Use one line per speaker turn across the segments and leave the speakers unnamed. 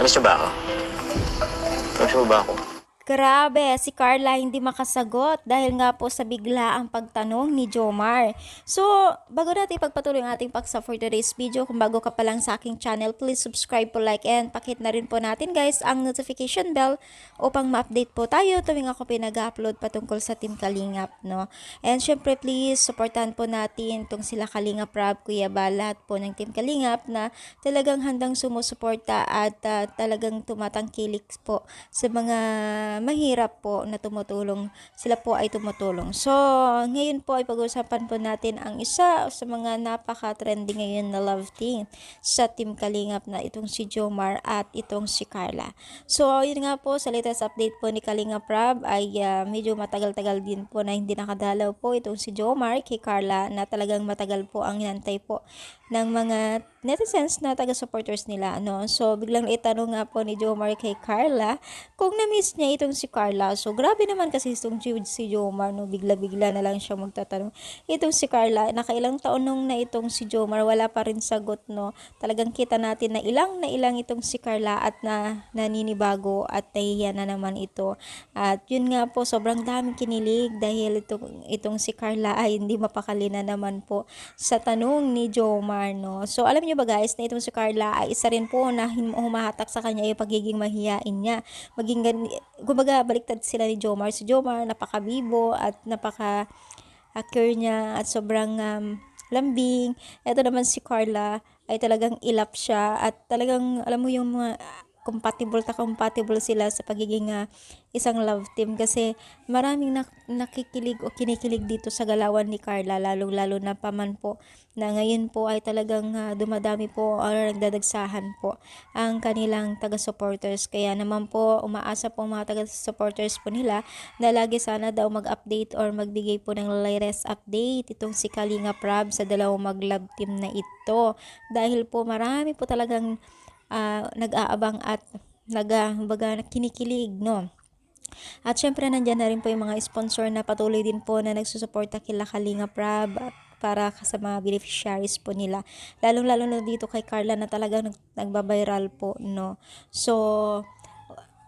Namiss niyo ba ako? Namiss mo ba ako?
Grabe, si Carla hindi makasagot dahil nga po sa biglaang pagtanong ni Jomar. So, bago natin pagpatuloy ang ating paksa for today's video, kung bago ka pa lang sa aking channel, please subscribe po, like, and pakit na rin po natin guys ang notification bell upang ma-update po tayo tuwing ako pinag-upload patungkol sa Team Kalingap, no? And syempre, please, supportahan po natin itong sila Kalingap Rob, Kuya Bal, lahat po ng Team Kalingap na talagang handang sumusuporta at talagang tumatangkilik po sa mga mahirap po na tumutulong. Sila po ay tumutulong. So, ngayon po ay pag-usapan po natin ang isa sa mga napaka-trending ngayon na love team sa Team Kalingap na itong si Jomar at itong si Carla. So, yun nga po, sa latest update po ni Kalingap Rob ay medyo matagal-tagal din po na hindi nakadalaw po itong si Jomar kay Carla, na talagang matagal po ang hinantay po ng mga netizens na taga-supporters nila, no? So, biglang itanong nga po ni Jomar kay Carla kung na-miss niya itong si Carla. So, grabe naman kasi itong si Jomar, no? Bigla-bigla na lang siya magtatanong. Itong si Carla, nakailang taon nung na itong si Jomar, wala pa rin sagot, no? Talagang kita natin na ilang itong si Carla at naninibago at nahihiya na naman ito. At yun nga po, sobrang daming kinilig dahil itong si Carla ay hindi mapakali na naman po sa tanong ni Jomar, no? So, alam niyo ba guys, na itong si Carla ay isa rin po na humahatak sa kanya yung pagiging mahiyain niya. Kumbaga, baliktad sila ni Jomar. Si Jomar, napaka-bibo at napaka-care niya at sobrang lambing. Ito naman si Carla ay talagang ilap siya at talagang, alam mo yung mga compatible sila sa pagiging isang love team, kasi maraming nakikilig o kinikilig dito sa galawan ni Carla, lalong-lalo na paman po na ngayon po ay talagang dumadami po o nagdadagsahan po ang kanilang taga-supporters. Kaya naman po umaasa po ang mga taga-supporters po nila na lagi sana daw mag-update or magbigay po ng latest update itong si Kalingap Rob sa dalawang mag-love team na ito, dahil po marami po talagang nag-aabang at kinikilig, no? At syempre nandyan na rin po yung mga sponsor na patuloy din po na nagsusuporta kila Kalingap Rob para sa mga beneficiaries po nila. Lalong-lalo na dito kay Carla na talagang nagbabiral po, no? So,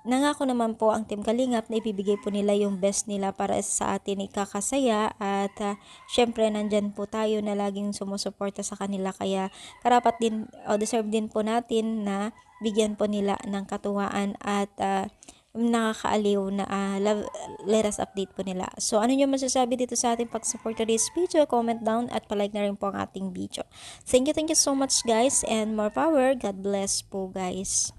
nangako naman po ang Team Kalingap na ibibigay po nila yung best nila para sa atin ikakasaya at syempre nandyan po tayo na laging sumusuporta sa kanila, kaya karapat din o deserve din po natin na bigyan po nila ng katuwaan at nakakaaliw na latest update po nila. So, ano nyo masasabi dito sa ating pag-support today's video? Comment down at palike na rin po ang ating video. Thank you so much guys, and more power. God bless po guys.